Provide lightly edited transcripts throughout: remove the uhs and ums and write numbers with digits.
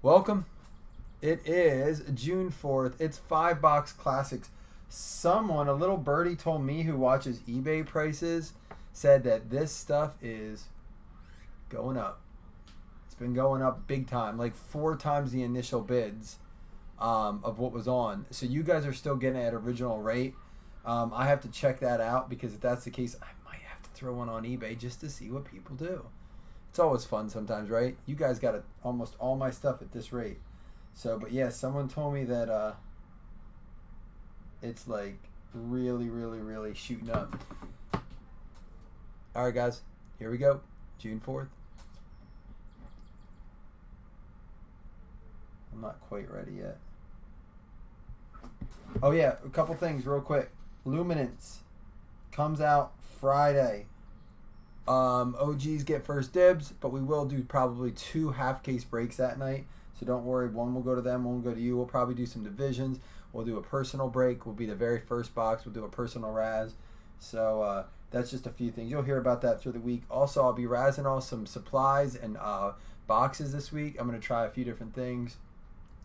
Welcome. It is June 4th. It's 5 Box Classics. Someone, a little birdie, told me who watches eBay prices, said that this stuff is going up. It's been going up big time, like 4 times the initial bids of what was on. So you guys are still getting it at original rate. I have to check that out because if that's the case, I might have to throw one on eBay just to see what people do. It's always fun sometimes, right? You guys got almost all my stuff at this rate. So, but yeah, someone told me that it's like really shooting up. All right, guys, here we go. June 4th. I'm not quite ready yet. Oh yeah, a couple things real quick. Luminance comes out Friday. OGs get first dibs, but we will do probably 2 half-case breaks that night. So don't worry, one will go to them, one will go to you. We'll probably do some divisions. We'll do a personal break. Will be the very first box. We'll do a personal Raz. So that's just a few things. You'll hear about that through the week. Also, I'll be razzing off some supplies and boxes this week. I'm going to try a few different things.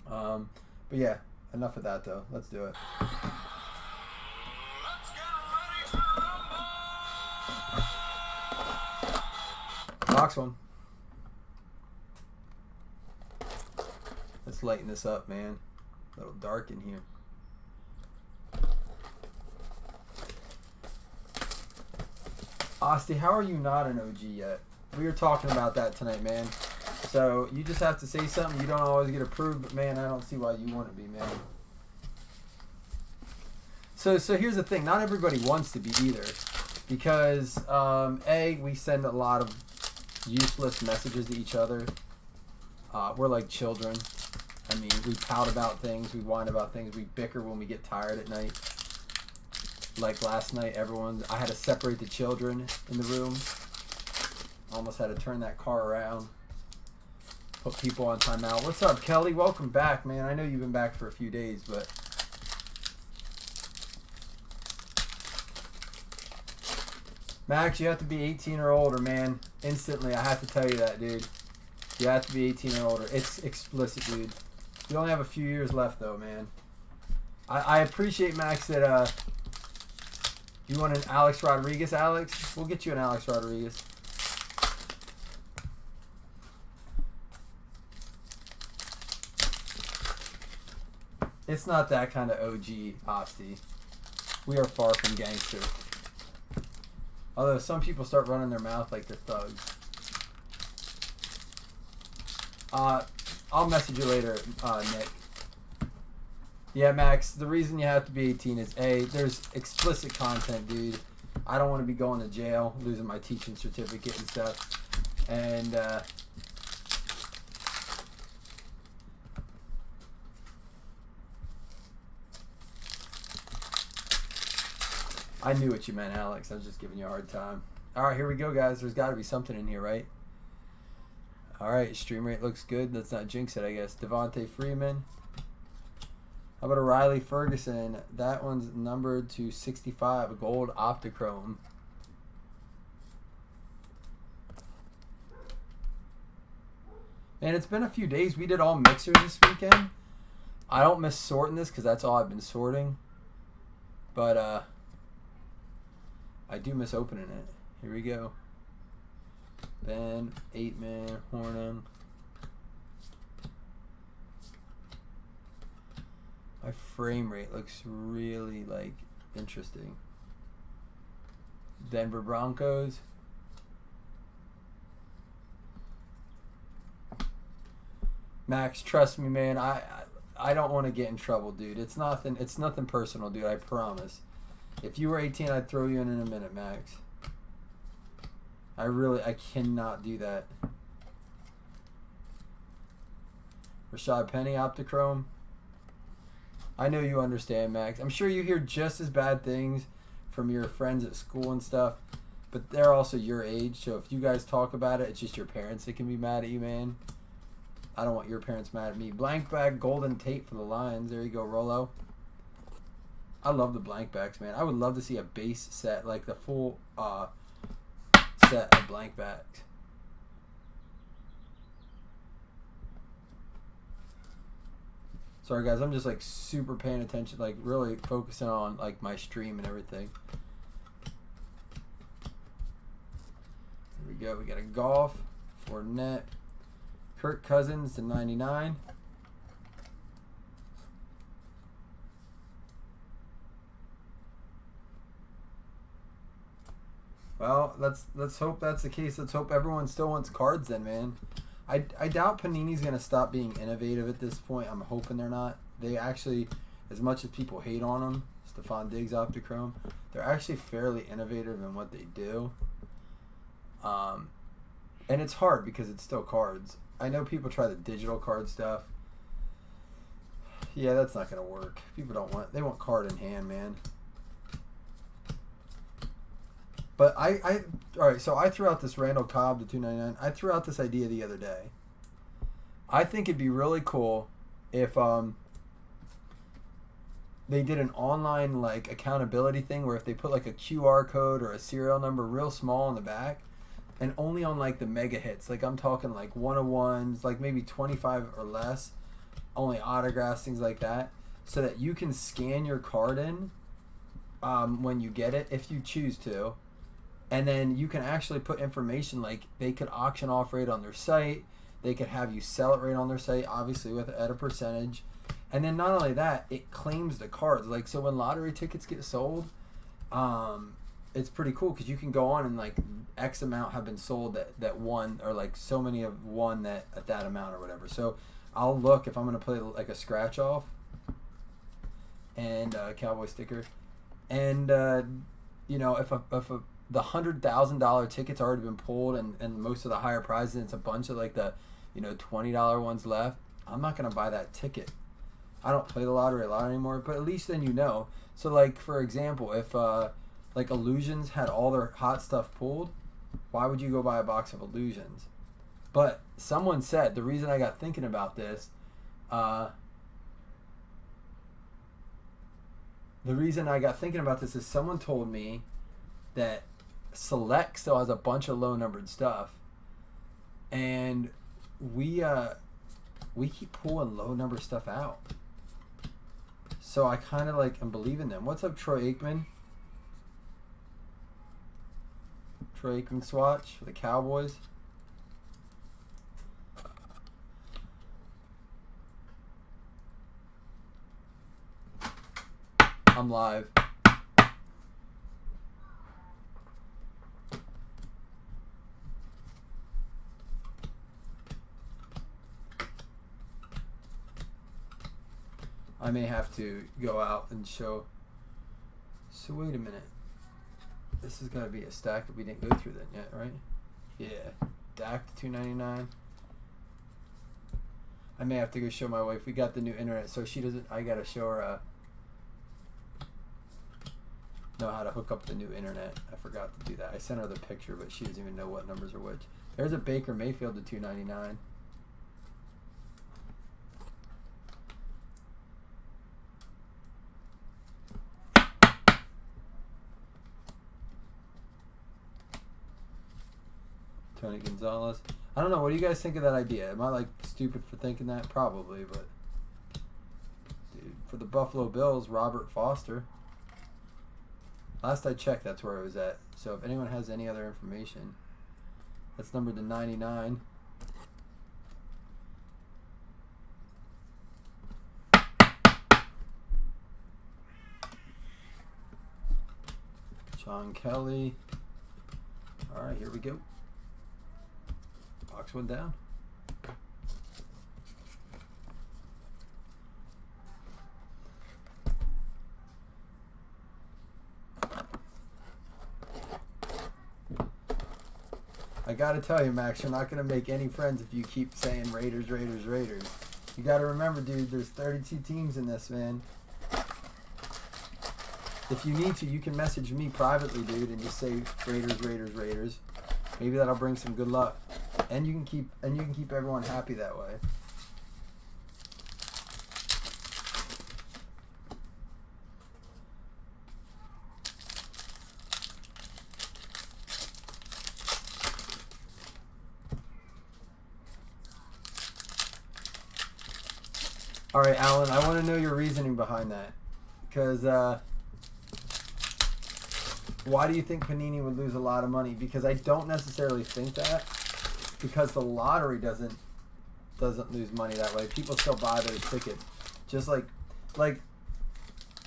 But yeah, enough of that though. Let's do it. Box one. Let's lighten this up, man. A little dark in here. Asti, how are you not an OG yet? We were talking about that tonight, man. So you just have to say something. You don't always get approved, but man, I don't see why you want to be, man. So here's the thing. Not everybody wants to be either, because we send a lot of useless messages to each other. We're like children. I mean, we pout about things, we whine about things, we bicker when we get tired at night. Like last night, I had to separate the children in the room. Almost had to turn that car around. Put people on timeout. What's up, Kelly? Welcome back, man. I know you've been back for a few days, but Max, you have to be 18 or older, man. Instantly, I have to tell you that, dude. You have to be 18 or older. It's explicit, dude. You only have a few years left, though, man. I appreciate, Max, that you want an Alex Rodriguez, Alex? We'll get you an Alex Rodriguez. It's not that kind of OG, Asti. We are far from gangster. Although some people start running their mouth like they're thugs. I'll message you later, Nick. Yeah, Max, the reason you have to be 18 is there's explicit content, dude. I don't want to be going to jail, losing my teaching certificate and stuff. And I knew what you meant, Alex. I was just giving you a hard time. All right, here we go, guys. There's got to be something in here, right? All right, stream rate looks good. Let's not jinx it, I guess. Devontae Freeman. How about a Riley Ferguson? That one's numbered to 65, a gold Optichrome. Man, it's been a few days. We did all mixers this weekend. I don't miss sorting this because that's all I've been sorting. But I do miss opening it. Here we go. Ben, 8-man, Hornung. My frame rate looks really, like, interesting. Denver Broncos. Max, trust me, man. I don't want to get in trouble, dude. It's nothing personal, dude. I promise. If you were 18, I'd throw you in a minute, Max. I cannot do that. Rashad Penny, Optichrome. I know you understand, Max. I'm sure you hear just as bad things from your friends at school and stuff, but they're also your age, so if you guys talk about it, it's just your parents that can be mad at you, man. I don't want your parents mad at me. Blank bag golden tape for the Lions. There you go, Rolo. I love the blank backs, man. I would love to see a base set, like the full set of blank backs. Sorry guys, I'm just like super paying attention, like really focusing on like my stream and everything. Here we go. We got a Goff, Fournette, Kirk Cousins to 99. Well, let's hope that's the case. Let's hope everyone still wants cards then, man. I doubt Panini's going to stop being innovative at this point. I'm hoping they're not. They actually, as much as people hate on them, Stephon Diggs Optichrome, they're actually fairly innovative in what they do. And it's hard because it's still cards. I know people try the digital card stuff. Yeah, that's not going to work. People don't want, they want card in hand, man. But all right, so I threw out this Randall Cobb to $2.99. I threw out this idea the other day. I think it'd be really cool if they did an online like accountability thing where if they put like a QR code or a serial number real small on the back and only on like the mega hits. Like I'm talking like 101s, like maybe 25 or less, only autographs, things like that, so that you can scan your card in when you get it if you choose to. And then you can actually put information like they could auction off right on their site. They could have you sell it right on their site, obviously at a percentage. And then not only that, it claims the cards. Like so when lottery tickets get sold, it's pretty cool because you can go on and like X amount have been sold that one, or like so many have won that at that amount or whatever. So I'll look if I'm gonna play like a scratch off and cowboy sticker, and you know if the $100,000 ticket's already been pulled and most of the higher prizes, and it's a bunch of like the $20 ones left, I'm not gonna buy that ticket. I don't play the lottery a lot anymore, but at least then you know. So like for example, if like Illusions had all their hot stuff pulled, why would you go buy a box of Illusions? But someone said the reason I got thinking about this, is someone told me that Select still has a bunch of low numbered stuff, and we keep pulling low number stuff out. So I kind of like am believing them. What's up, Troy Aikman? Troy Aikman swatch for the Cowboys. I'm live. I may have to go out and show. So wait a minute. This has got to be a stack that we didn't go through then yet, right? Yeah. Dak to $2.99. I may have to go show my wife. We got the new internet, so she doesn't. I gotta show her know how to hook up the new internet. I forgot to do that. I sent her the picture, but she doesn't even know what numbers are which. There's a Baker Mayfield to $2.99. Tony Gonzalez. I don't know. What do you guys think of that idea? Am I like stupid for thinking that? Probably, but dude, for the Buffalo Bills, Robert Foster. Last I checked, that's where it was at. So if anyone has any other information, that's numbered to 99. Sean Kelly. All right, here we go. Box one down. I gotta tell you, Max, you're not gonna make any friends if you keep saying Raiders, Raiders, Raiders. You gotta remember, dude, there's 32 teams in this, man. If you need to, you can message me privately, dude, and just say Raiders, Raiders, Raiders. Maybe that'll bring some good luck. And you can keep everyone happy that way. All right, Alan, I want to know your reasoning behind that. Because why do you think Panini would lose a lot of money? Because I don't necessarily think that. Because the lottery doesn't lose money that way. People still buy those tickets. Just like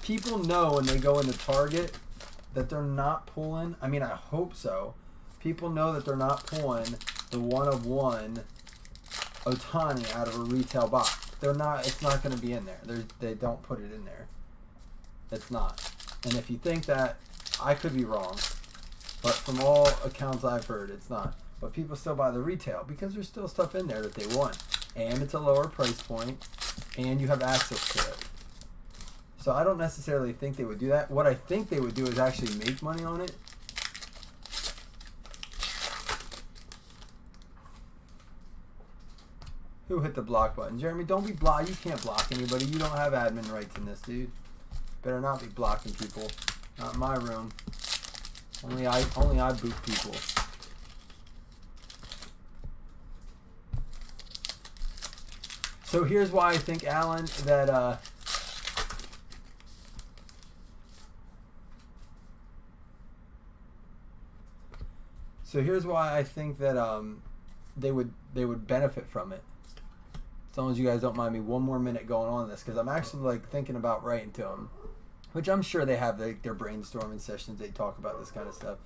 people know when they go into Target that they're not pulling. I mean, I hope so. People know that they're not pulling the 1/1 Ohtani out of a retail box. They're not. It's not going to be in there. They don't put it in there. It's not. And if you think that, I could be wrong. But from all accounts I've heard, it's not. But people still buy the retail because there's still stuff in there that they want. And it's a lower price point, and you have access to it. So I don't necessarily think they would do that. What I think they would do is actually make money on it. Who hit the block button? Jeremy, don't be blocked. You can't block anybody. You don't have admin rights in this, dude. Better not be blocking people. Not in my room. Only I boot people. So here's why I think, Alan, that they would benefit from it. As long as you guys don't mind me one more minute going on this, because I'm actually like thinking about writing to them, which I'm sure they have their brainstorming sessions. They talk about this kind of stuff.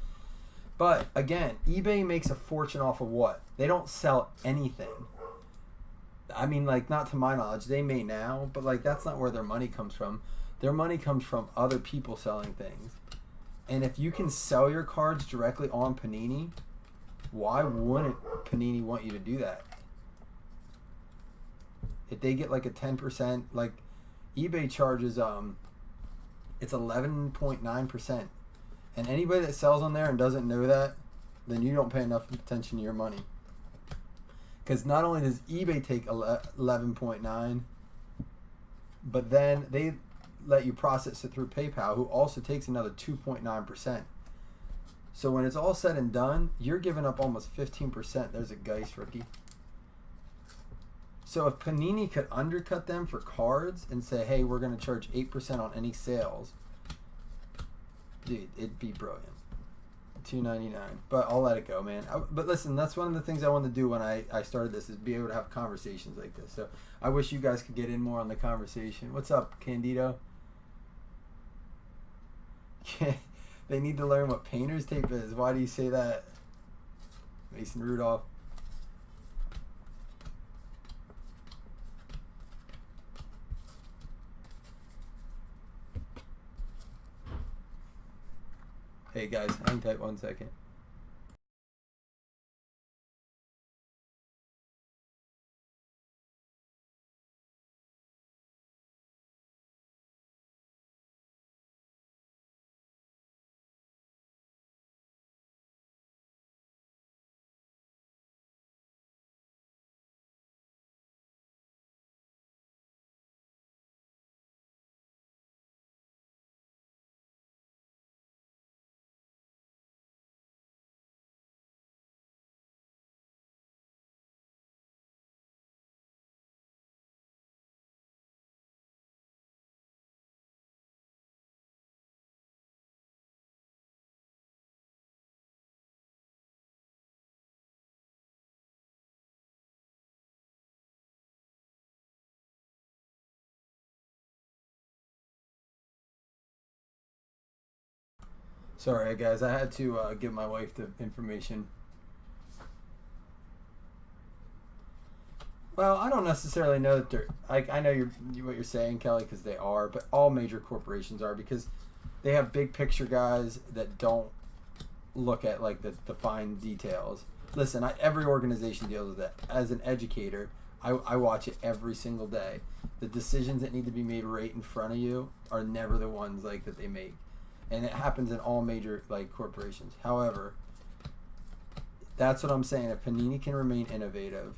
But again, eBay makes a fortune off of what? They don't sell anything. I mean, like, not to my knowledge. They may now, but like that's not where their money comes from. Their money comes from other people selling things. And if you can sell your cards directly on Panini, why wouldn't Panini want you to do that? If they get like a 10%, like eBay charges, it's 11.9%. And anybody that sells on there and doesn't know that, then you don't pay enough attention to your money. Because not only does eBay take 11.9, but then they let you process it through PayPal, who also takes another 2.9%. So when it's all said and done, you're giving up almost 15%. There's a Geist rookie. So if Panini could undercut them for cards and say, hey, we're going to charge 8% on any sales, dude, it'd be brilliant. $2.99. But I'll let it go, man. But listen, that's one of the things I wanted to do when I started this, is be able to have conversations like this. So I wish you guys could get in more on the conversation. What's up, Candido? They need to learn what painter's tape is. Why do you say that? Mason Rudolph. Hey guys, hang tight 1 second. Sorry guys, I had to give my wife the information. Well, I don't necessarily know that they're. I know what you're saying, Kelly, because they are, but all major corporations are, because they have big picture guys that don't look at like the fine details. Listen, every organization deals with that. As an educator, I watch it every single day. The decisions that need to be made right in front of you are never the ones like that they make, and it happens in all major like corporations. However, that's what I'm saying. If Panini can remain innovative.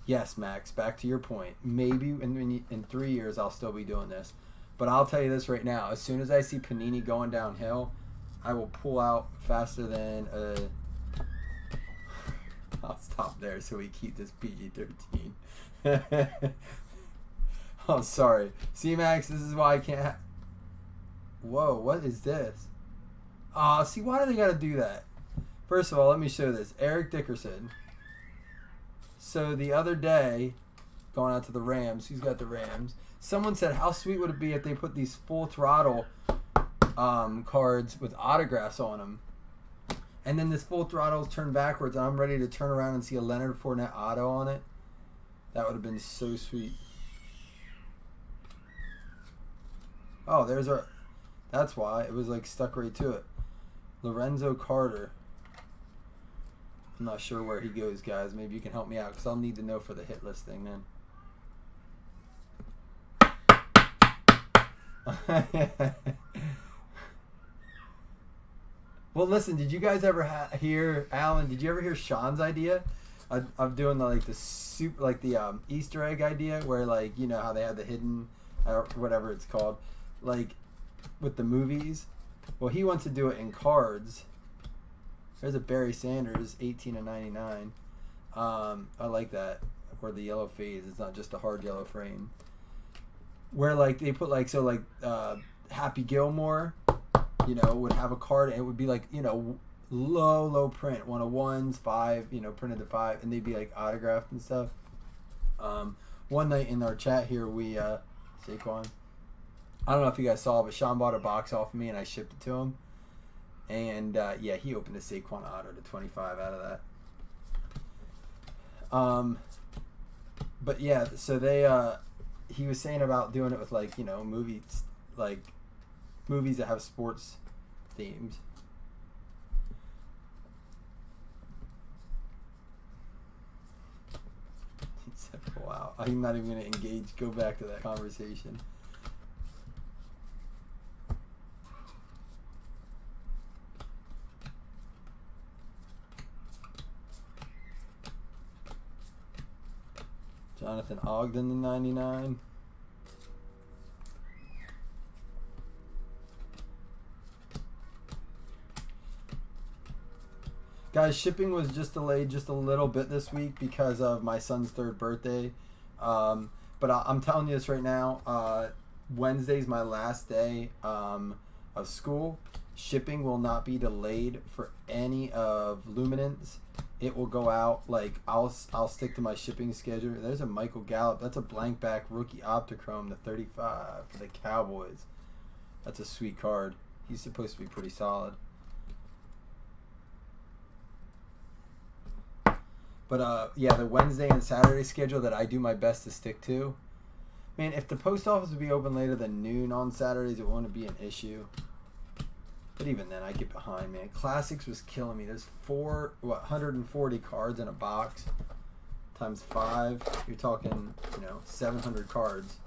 Yes, Max, back to your point. Maybe in 3 years I'll still be doing this. But I'll tell you this right now. As soon as I see Panini going downhill, I will pull out faster than I'll stop there so we keep this PG-13. Oh, sorry. C-Max, this is why I can't... Whoa, what is this? See, why do they gotta do that? First of all, let me show this. Eric Dickerson. So the other day, going out to the Rams, who's got the Rams? Someone said, how sweet would it be if they put these Full Throttle cards with autographs on them? And then this Full Throttle is turned backwards, and I'm ready to turn around and see a Leonard Fournette auto on it. That would have been so sweet. Oh, there's our... That's why. It was like stuck right to it. Lorenzo Carter. I'm not sure where he goes, guys. Maybe you can help me out, because I'll need to know for the hit list thing, man. Well, listen, did you guys ever hear, Alan, did you ever hear Sean's idea of doing the Easter egg idea, where, like, you know how they have the hidden, whatever it's called, like, with the movies? Well, he wants to do it in cards. There's a Barry Sanders, 18/99. I like that, where the yellow fades. It's not just a hard yellow frame. Where, like, they put, like, so, like, Happy Gilmore, you know, would have a card, and it would be, like, you know, low print, 1 of 1s, 5, you know, printed to 5, and they'd be, like, autographed and stuff. One night in our chat here, we, Saquon, I don't know if you guys saw, but Sean bought a box off of me, and I shipped it to him. And, yeah, he opened a Saquon auto to 25 out of that. But, yeah, so they, he was saying about doing it with, like, you know, movies, like, movies that have sports themes. He said, wow, I'm not even going to go back to that conversation. Jonathan Ogden, the 99. Guys, shipping was just delayed just a little bit this week because of my son's 3rd birthday. But I'm telling you this right now. Wednesday's my last day of school. Shipping will not be delayed for any of Luminance. It will go out, like, I'll stick to my shipping schedule. There's a Michael Gallup. That's a blank back rookie Optichrome, the 35 for the Cowboys. That's a sweet card. He's supposed to be pretty solid. But, yeah, the Wednesday and Saturday schedule that I do my best to stick to. Man, if the post office would be open later than noon on Saturdays, it wouldn't be an issue. But even then, I get behind, man. Classics was killing me. There's 140 cards in a box times 5. You're talking, you know, 700 cards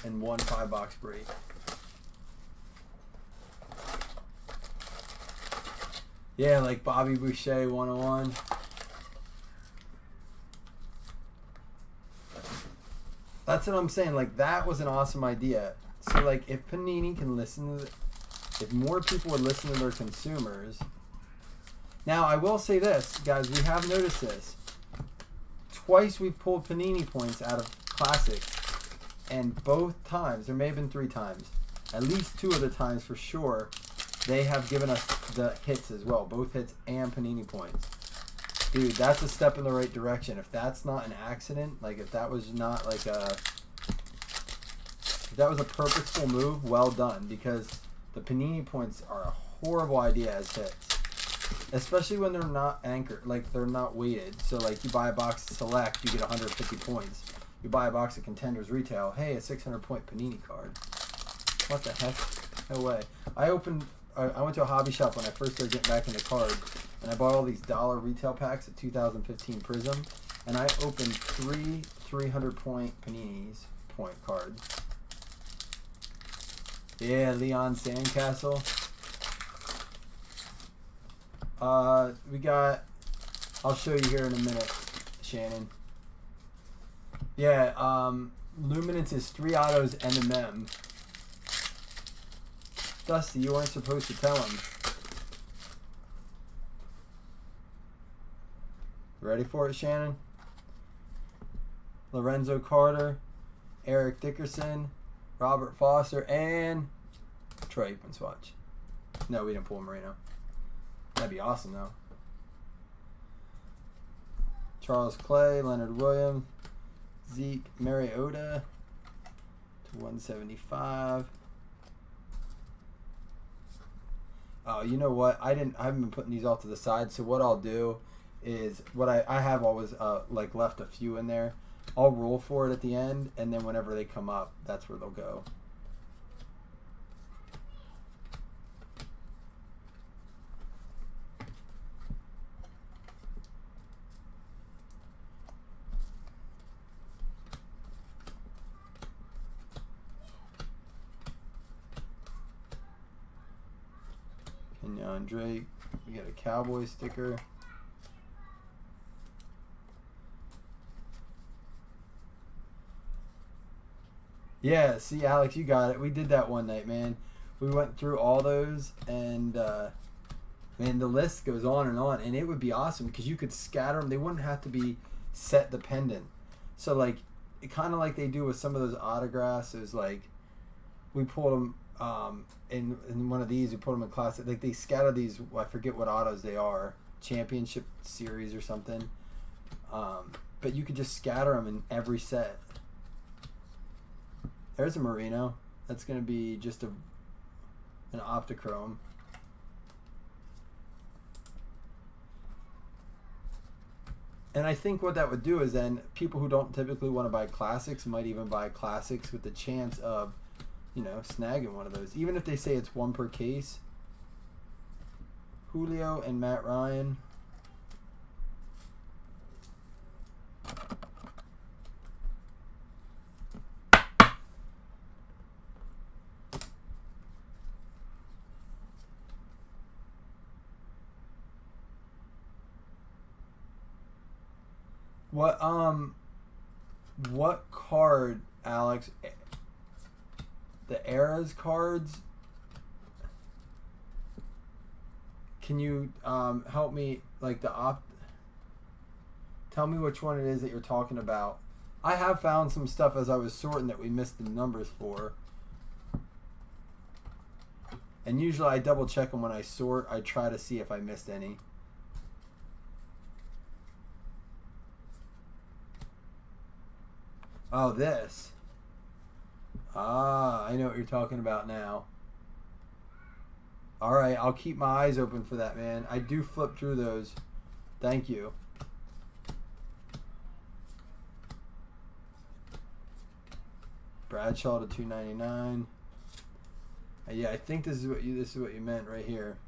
in one 5-box break. Yeah, like Bobby Boucher 101. That's what I'm saying. Like, that was an awesome idea. So, like, if Panini can listen to if more people would listen to their consumers. Now, I will say this, guys, we have noticed this. Twice we've pulled Panini points out of Classics, and both times, there may have been 3 times, at least 2 of the times for sure, they have given us the hits as well, both hits and Panini points. Dude, that's a step in the right direction. If that's not an accident, like if that was not like if that was a purposeful move, well done, because the Panini points are a horrible idea as hits. Especially when they're not anchored, like they're not weighted. So like you buy a box of Select, you get 150 points. You buy a box of Contenders Retail, hey, a 600 point Panini card. What the heck? No way. I went to a hobby shop when I first started getting back into cards, and I bought all these dollar retail packs at 2015 Prism, and I opened 3 300 point Panini's point cards. Yeah, Leon Sandcastle. We got, I'll show you here in a minute, Shannon. Yeah, Luminance is 3 autos and a mem. Dusty, you weren't supposed to tell him. Ready for it, Shannon? Lorenzo Carter, Eric Dickerson, Robert Foster, and Troy Aikman swatch. No, we didn't pull a Marino. That'd be awesome, though. Charles Clay, Leonard Williams, Zeke Mariota to 175. Oh, you know what? I haven't been putting these all to the side. So what I'll do is I have always like left a few in there. I'll roll for it at the end, and then whenever they come up, that's where they'll go. Kenyon Drake. We got a Cowboy sticker. Yeah, see, Alex, you got it. We did that one night, man. We went through all those, and man, the list goes on, and it would be awesome because you could scatter them. They wouldn't have to be set dependent. So, like, kind of like they do with some of those autographs is like we pulled them in one of these. We put them in classic. Like they scatter these. I forget what autos they are. Championship series or something. But you could just scatter them in every set. There's a Marino. That's going to be just an Optichrome. And I think what that would do is then people who don't typically want to buy classics might even buy classics with the chance of, you know, snagging one of those. Even if they say it's one per case. Julio and Matt Ryan. What card, Alex? The Eras cards? Can you help me, like tell me which one it is that you're talking about. I have found some stuff as I was sorting that we missed the numbers for. And usually I double check them when I sort. I try to see if I missed any. Oh, this. Ah, I know what you're talking about now. All right, I'll keep my eyes open for that, man. I do flip through those. Thank you. Bradshaw to 299. Yeah, I think this is what you meant right here.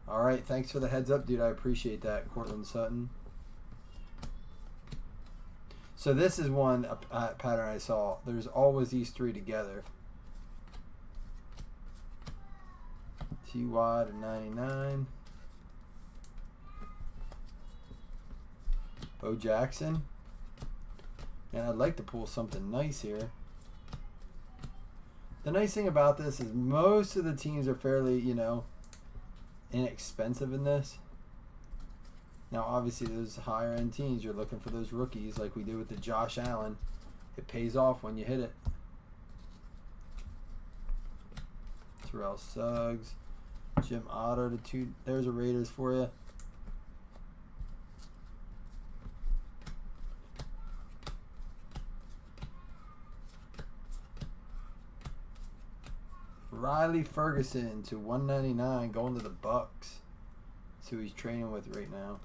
All right, thanks for the heads up, dude. I appreciate that, Cortland Sutton. So this is one pattern I saw. There's always these three together. T.Y. to 99. Bo Jackson. And I'd like to pull something nice here. The nice thing about this is most of the teams are fairly, you know, inexpensive in this. Now, obviously, those higher-end teams, you're looking for those rookies like we did with the Josh Allen. It pays off when you hit it. Terrell Suggs. Jim Otto to 2. There's a Raiders for you. Riley Ferguson to 199 going to the Bucks. That's who he's training with right now.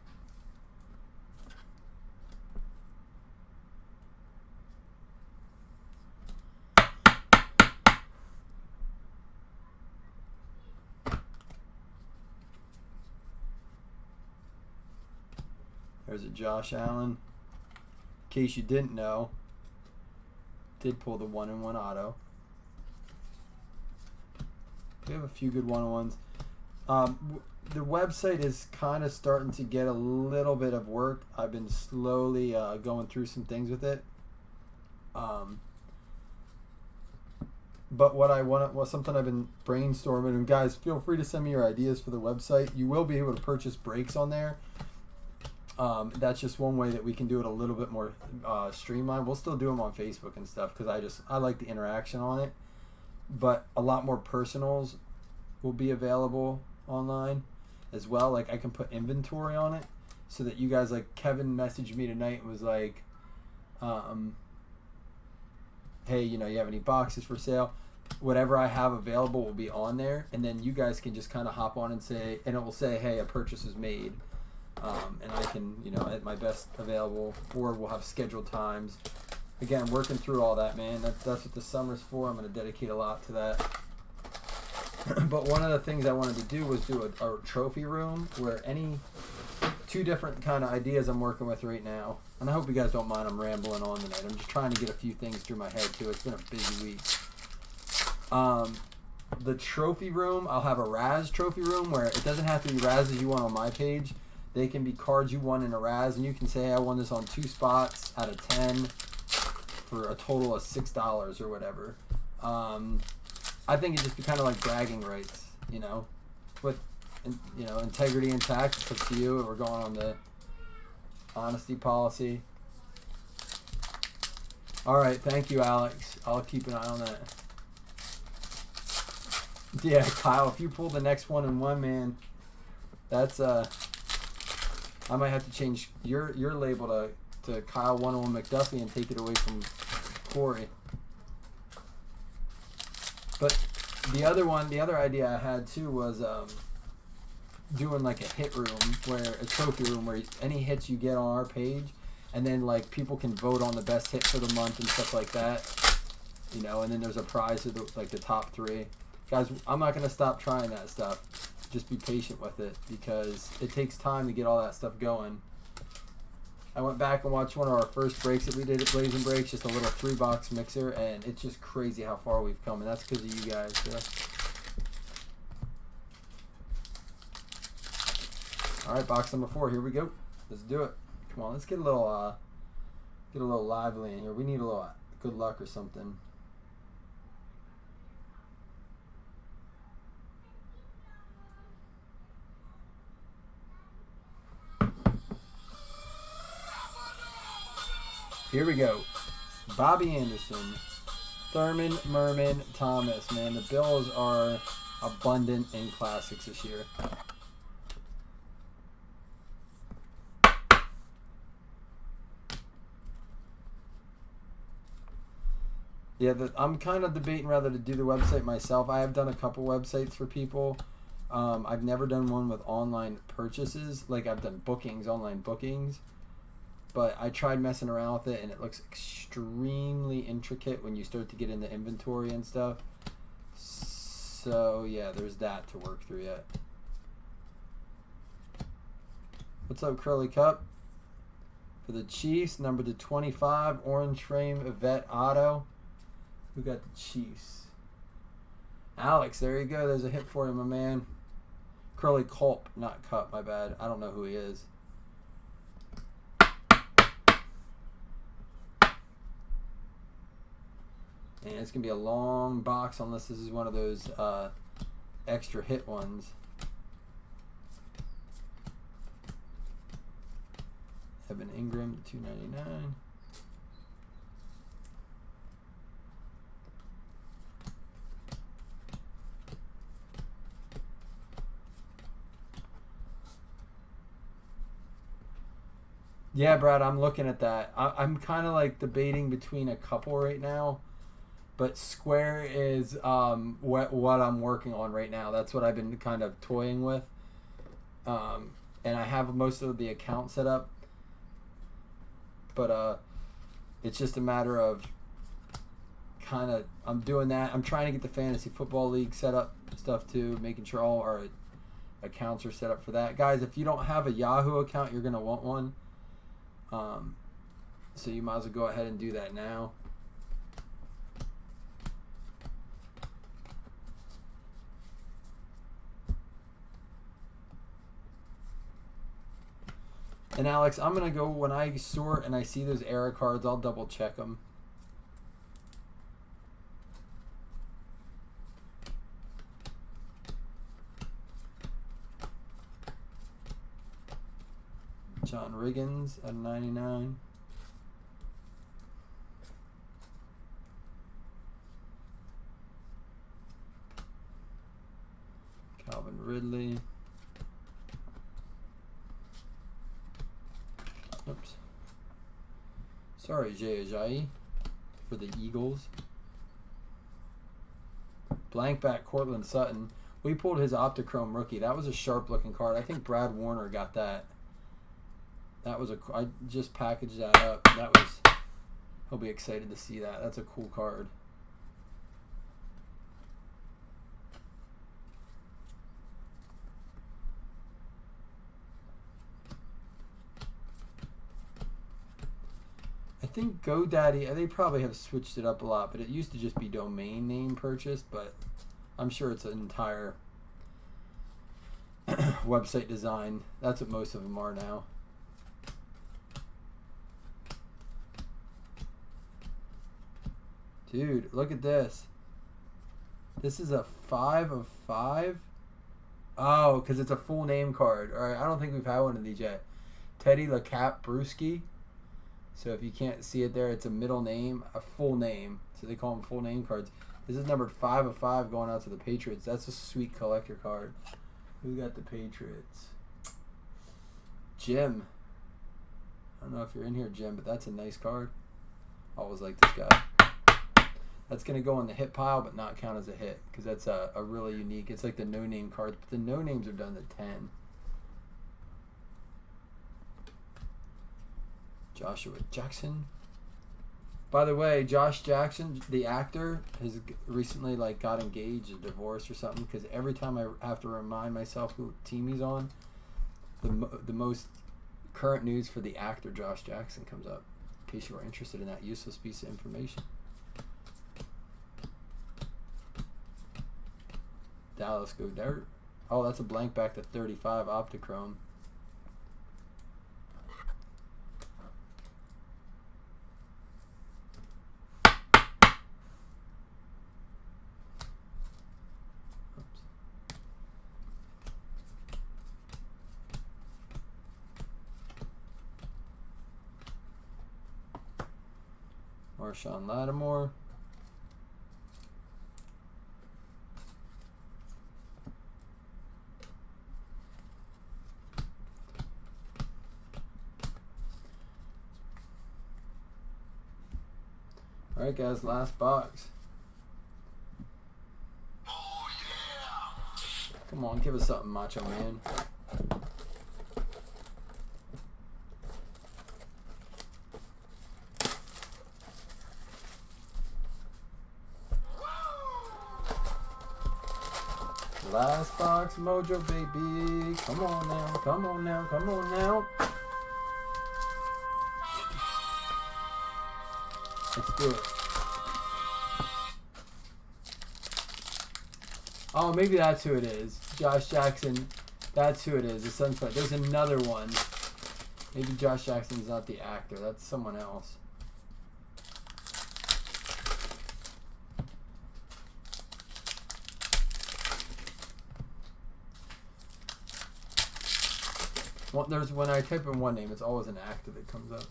There's a Josh Allen. In case you didn't know, did pull the 1-in-1 auto. We have a few good 1-on-1s. The website is kind of starting to get a little bit of work. I've been slowly going through some things with it. But what I want was something I've been brainstorming. And guys, feel free to send me your ideas for the website. You will be able to purchase breaks on there. That's just one way that we can do it a little bit more streamlined. We'll still do them on Facebook and stuff because I like the interaction on it, but a lot more personals will be available online as well. Like I can put inventory on it so that you guys, like Kevin messaged me tonight and was like, hey, you have any boxes for sale? Whatever I have available will be on there, and then you guys can just kind of hop on and say, and it will say, hey, a purchase is made, and I can, at my best available, or we'll have scheduled times. Again, working through all that, man. That's what the summer's for. I'm going to dedicate a lot to that. But one of the things I wanted to do was do a trophy room where two different kind of ideas I'm working with right now. And I hope you guys don't mind I'm rambling on tonight. I'm just trying to get a few things through my head too. It's been a busy week. The trophy room, I'll have a Raz trophy room where it doesn't have to be Razes you won on my page. They can be cards you won in a Raz, and you can say, hey, I won this on 2 spots out of 10 for a total of $6 or whatever. I think it'd just be kind of like bragging rights, with integrity intact. It's up to you. We're going on the honesty policy. All right, thank you, Alex. I'll keep an eye on that. Yeah, Kyle, if you pull the next 1-in-1, man, that's I might have to change your label to Kyle 1-in-1 McDuffie and take it away from Corey. But the other idea I had too was doing like a hit room, a trophy room where any hits you get on our page, and then like people can vote on the best hit for the month and stuff like that, and then there's a prize of the top 3. Guys, I'm not going to stop trying that stuff. Just be patient with it because it takes time to get all that stuff going. I went back and watched one of our first breaks that we did at Blazing Breaks, just a little 3-box mixer, and it's just crazy how far we've come, and that's because of you guys. All right, box number 4. Here we go. Let's do it. Come on, let's get a little lively in here. We need a little good luck or something. Here we go. Bobby Anderson, Thurman, Merman, Thomas. Man, the Bills are abundant in classics this year. Yeah, I'm kind of debating whether to do the website myself. I have done a couple websites for people. I've never done one with online purchases. Like I've done online bookings. But I tried messing around with it, and it looks extremely intricate when you start to get into inventory and stuff. So, yeah, there's that to work through yet. What's up, Curly Cup? For the Chiefs, number to 25, orange frame, Yvette Otto. Who got the Chiefs? Alex, there you go. There's a hit for you, my man. Curly Culp, not Cup, my bad. I don't know who he is. And it's going to be a long box unless this is one of those extra hit ones. Evan Ingram, $2.99. Yeah, Brad, I'm looking at that. I'm kind of like debating between a couple right now. But Square is what I'm working on right now. That's what I've been kind of toying with. And I have most of the account set up. But it's just a matter of I'm doing that. I'm trying to get the Fantasy Football League set up stuff too, making sure all our accounts are set up for that. Guys, if you don't have a Yahoo account, you're going to want one. So you might as well go ahead and do that now. And Alex, I'm going to go, when I sort and I see those error cards, I'll double check them. John Riggins at 99. Calvin Ridley. Oops. Sorry, Jay Ajayi for the Eagles. Blank back Cortland Sutton. We pulled his Optichrome rookie. That was a sharp looking card. I think Brad Warner got that. That was I just packaged that up. That was, he'll be excited to see that. That's a cool card. I think GoDaddy, they probably have switched it up a lot, but it used to just be domain name purchased, but I'm sure it's an entire website design. That's what most of them are now. Dude, look at this. This is a 5 of 5. Oh, because it's a full name card. All right, I don't think we've had one of these yet. Teddy LaCapbrewski. So if you can't see it there, it's a middle name, a full name. So they call them full name cards. This is numbered 5 of 5 going out to the Patriots. That's a sweet collector card. Who got the Patriots? Jim. I don't know if you're in here, Jim, but that's a nice card. Always like this guy. That's going to go in the hit pile, but not count as a hit, because that's a really unique. It's like the no-name cards, but the no-names are done to 10. Joshua Jackson. By the way, Josh Jackson, the actor, has recently got engaged or divorced or something, because every time I have to remind myself who team he's on, the most current news for the actor Josh Jackson comes up, in case you are interested in that useless piece of information. Dallas Go Dirt. Oh, that's a blank back to 35 Optichrome. Marshawn Lattimore. All right, guys, last box. Oh, yeah. Come on, give us something, Macho Man. Last box mojo, baby. Come on now, come on now, come on now. Let's do it. Oh, maybe that's who it is. Josh Jackson. That's who it is. The Sunset. There's another one. Maybe Josh Jackson's not the actor. That's someone else. Well, there's when I type in one name, it's always an actor that comes up.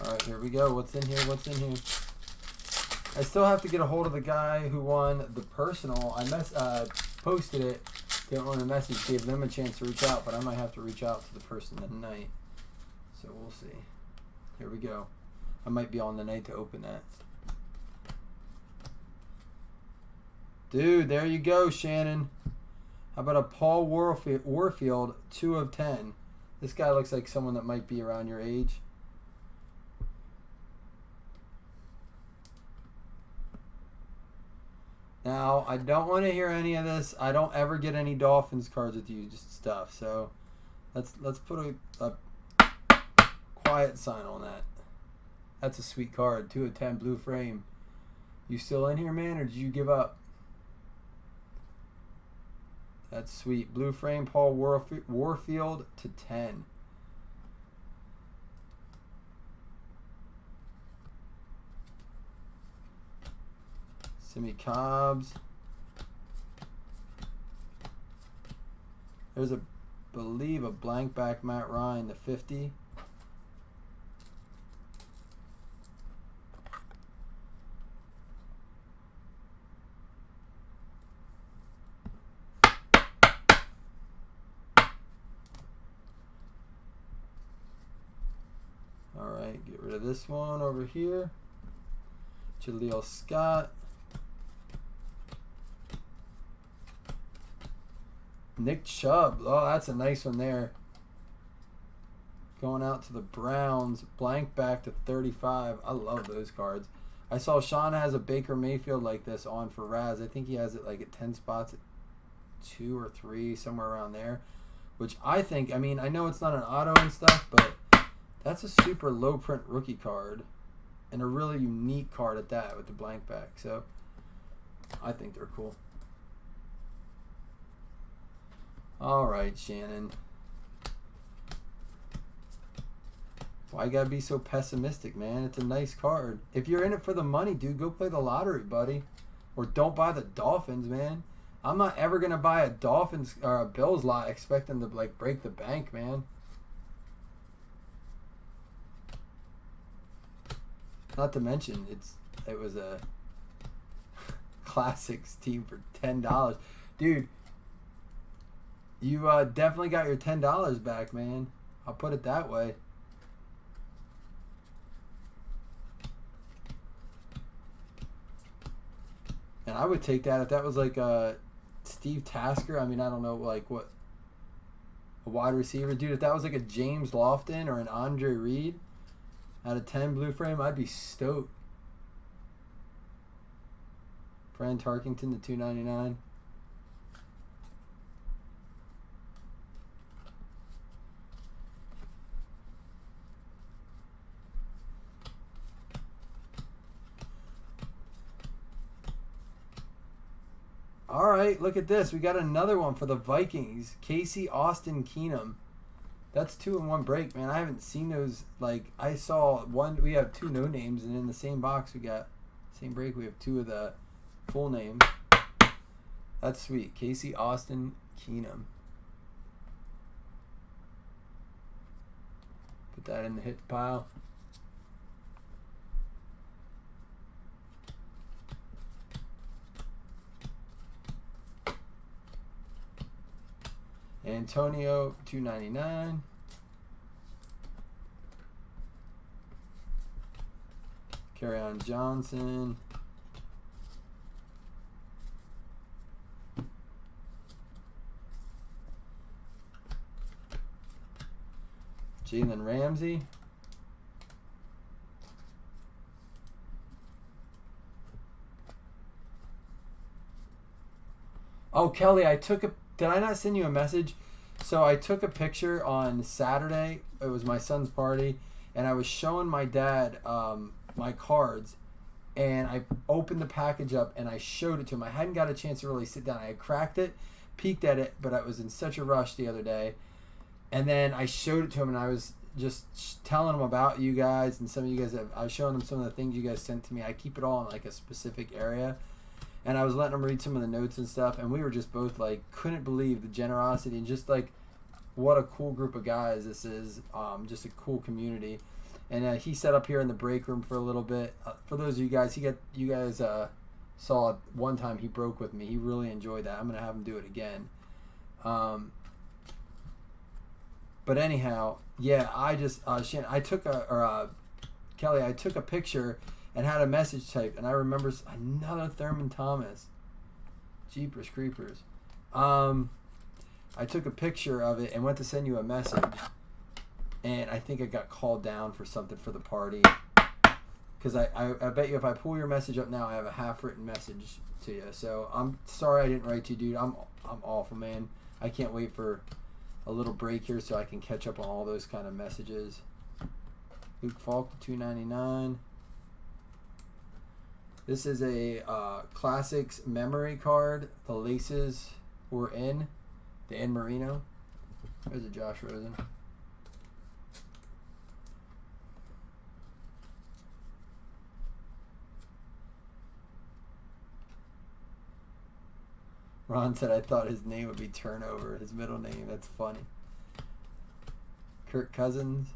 Alright, here we go. What's in here? What's in here? I still have to get a hold of the guy who won the personal. I posted it. Didn't want to message. Gave them a chance to reach out, but I might have to reach out to the person tonight. So we'll see. Here we go. I might be on the night to open that. Dude, there you go, Shannon. How about a Paul Warfield 2 of 10? This guy looks like someone that might be around your age. Now, I don't want to hear any of this. I don't ever get any Dolphins cards with you, just stuff. So, let's put a quiet sign on that. That's a sweet card. 2 of 10 blue frame. You still in here, man, or did you give up? That's sweet. Blue frame, Paul Warfield to 10. Simi Cobbs. There's believe a blank back Matt Ryan to 50. All right, get rid of this one over here. Jaleel Scott. Nick Chubb. Oh, that's a nice one there. Going out to the Browns. Blank back to 35. I love those cards. I saw Sean has a Baker Mayfield like this on for Raz. I think he has it like at 10 spots at 2 or 3, somewhere around there. Which I think, I mean, I know it's not an auto and stuff, but that's a super low print rookie card. And a really unique card at that with the blank back. So, I think they're cool. All right, Shannon. Why you gotta be so pessimistic, man? It's a nice card. If you're in it for the money, dude, go play the lottery, buddy. Or don't buy the Dolphins, man. I'm not ever gonna buy a Dolphins or a Bills lot expecting to like break the bank, man. Not to mention, it was a Classics team for $10, dude. You definitely got your $10 back, man. I'll put it that way. And I would take that if that was like Steve Tasker. I mean, I don't know, like what a wide receiver, dude. If that was like a James Lofton or an Andre Reed out of 10 blue frame, I'd be stoked. Fran Tarkington to $2.99. All right, look at this. We got another one for the Vikings. Casey Austin Keenum. That's 2 in 1 break, man. I haven't seen those. Like, I saw one. We have 2 no names, and in the same box we got same break. We have 2 of the full names. That's sweet. Casey Austin Keenum. Put that in the hit pile. Antonio, $2.99. Kerryon Johnson. Jalen Ramsey. Oh, Kelly, did I not send you a message? So I took a picture on Saturday. It was my son's party, and I was showing my dad my cards, and I opened the package up and I showed it to him. I hadn't got a chance to really sit down. I had cracked it, peeked at it, but I was in such a rush the other day. And then I showed it to him, and I was just telling him about you guys, and some of you guys I was showing them some of the things you guys sent to me. I keep it all in like a specific area. And I was letting him read some of the notes and stuff, and we were just both like, couldn't believe the generosity and just like what a cool group of guys this is. Just a cool community. And he sat up here in the break room for a little bit. For those of you guys, you guys saw it one time he broke with me. He really enjoyed that. I'm gonna have him do it again. But anyhow, yeah, I just Shannon, Kelly, I took a picture and had a message typed, and I remember another Thurman Thomas. Jeepers creepers. I took a picture of it and went to send you a message, and I think I got called down for something for the party. because I bet you if I pull your message up now, I have a half-written message to you. So I'm sorry I didn't write to you, dude. I'm awful, man. I can't wait for a little break here so I can catch up on all those kind of messages. Luke Falk to $2.99. This is a Classics memory card. The laces were in. The in Marino. There's a Josh Rosen. Ron said, I thought his name would be Turnover, his middle name. That's funny. Kirk Cousins.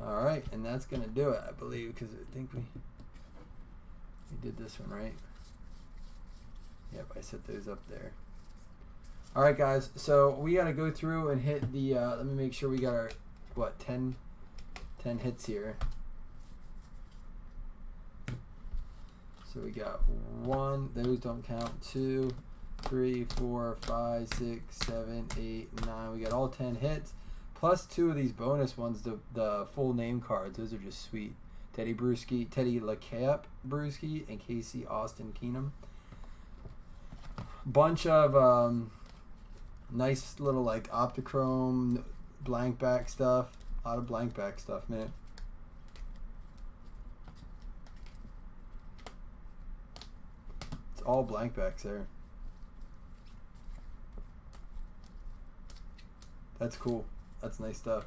All right, and that's going to do it, I believe, because I think we did this one, right? Yep, I set those up there. All right, guys, so we got to go through and hit the, let me make sure we got our, what, 10 hits here. So we got 1, those don't count, 2, 3, 4, 5, 6, 7, 8, 9. We got all 10 hits. Plus 2 of these bonus ones, the full name cards. Those are just sweet. Teddy Bruschi, Teddy LeCap Bruschi, and Casey Austin Keenum. Bunch of nice little like Optichrome blank back stuff. A lot of blank back stuff, man. It's all blank backs there. That's cool. That's nice stuff.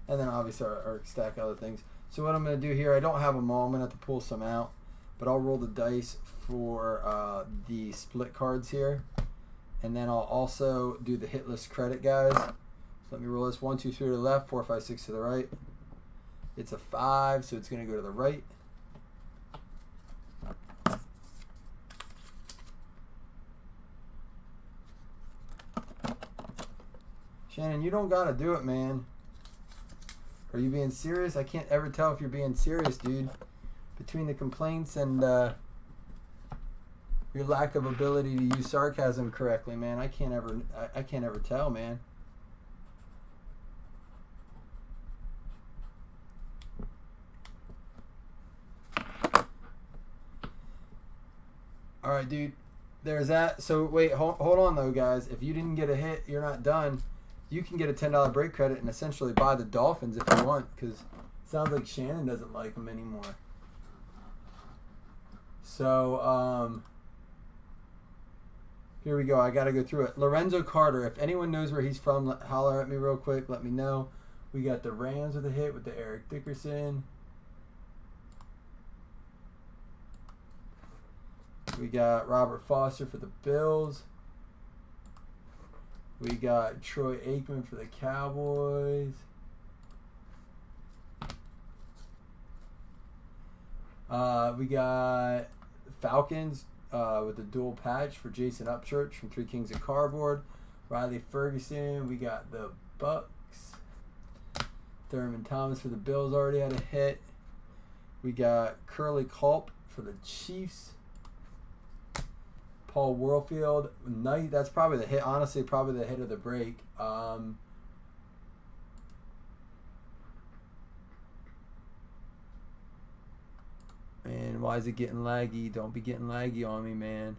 And then obviously our stack of other things. So what I'm going to do here, I don't have them all. I'm going to have to pull some out. But I'll roll the dice for the split cards here. And then I'll also do the hit list credit, guys. So let me roll this. 1, 2, 3 to the left, 4, 5, 6 to the right. It's a 5, so it's going to go to the right. Shannon, you don't gotta do it, man. Are you being serious? I can't ever tell if you're being serious, dude. Between the complaints and your lack of ability to use sarcasm correctly, man, I can't ever tell, man. All right, dude. There's that. So wait, hold on though, guys. If you didn't get a hit, you're not done. You can get a $10 break credit and essentially buy the Dolphins if you want, because it sounds like Shannon doesn't like them anymore. So, here we go. I got to go through it. Lorenzo Carter, if anyone knows where he's from, holler at me real quick. Let me know. We got the Rams with a hit with the Eric Dickerson. We got Robert Foster for the Bills. We got Troy Aikman for the Cowboys. We got Falcons with the dual patch for Jason Upchurch from Three Kings of Cardboard. Riley Ferguson. We got the Bucks. Thurman Thomas for the Bills already had a hit. We got Curly Culp for the Chiefs. Paul Warfield, nice. That's probably the hit. Honestly, probably the hit of the break. Man, why is it getting laggy? Don't be getting laggy on me, man.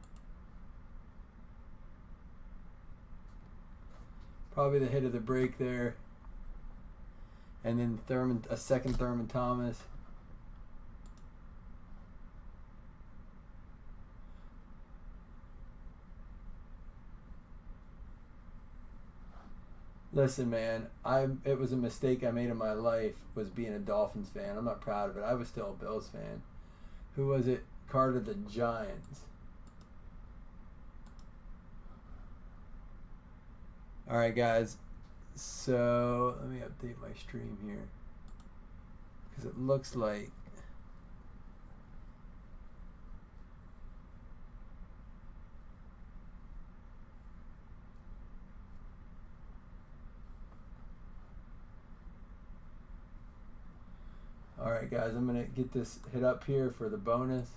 Probably the hit of the break there. And then a second Thurman Thomas. Listen, man, it was a mistake I made in my life, was being a Dolphins fan. I'm not proud of it. I was still a Bills fan. Who was it? Carter, the Giants. All right, guys. So let me update my stream here, because it looks like all right, guys, I'm going to get this hit up here for the bonus.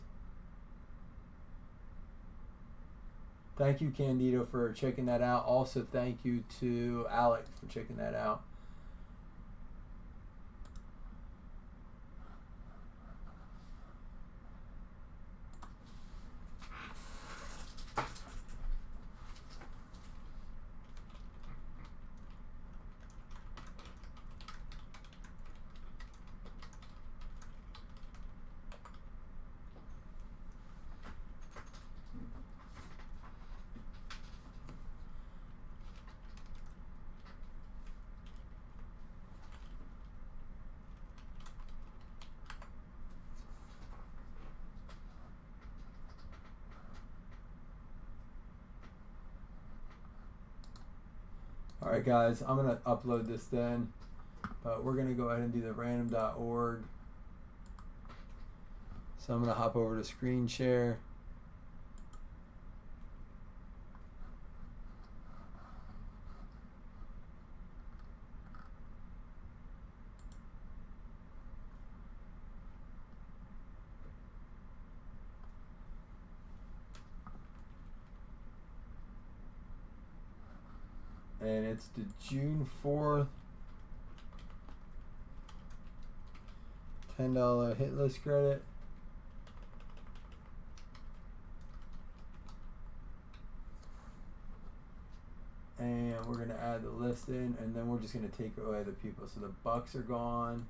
Thank you, Candido, for checking that out. Also, thank you to Alex for checking that out. Alright guys, I'm going to upload this then, but we're going to go ahead and do the random.org. So I'm going to hop over to screen share. And it's the June 4th $10 hit list credit. And we're going to add the list in, and then we're just going to take away the people. So the Bucks are gone.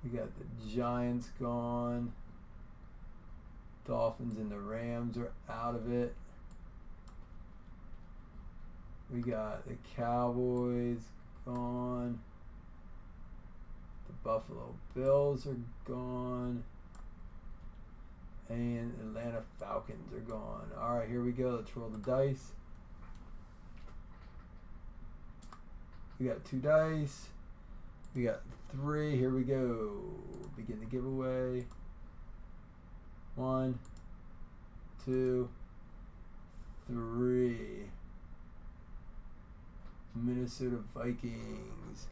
We got the Giants gone. Dolphins and the Rams are out of it. We got the Cowboys gone. The Buffalo Bills are gone. And Atlanta Falcons are gone. Alright, here we go. Let's roll the dice. We got 2 dice. We got 3. Here we go. Begin the giveaway. 1, 2, 3. Minnesota Vikings.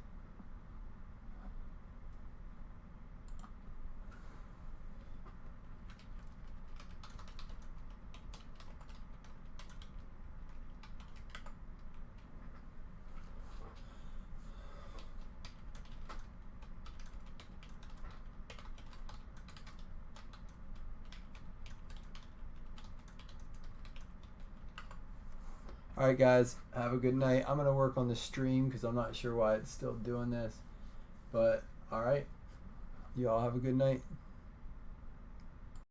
Alright guys, have a good night. I'm going to work on the stream because I'm not sure why it's still doing this. But alright, you all have a good night.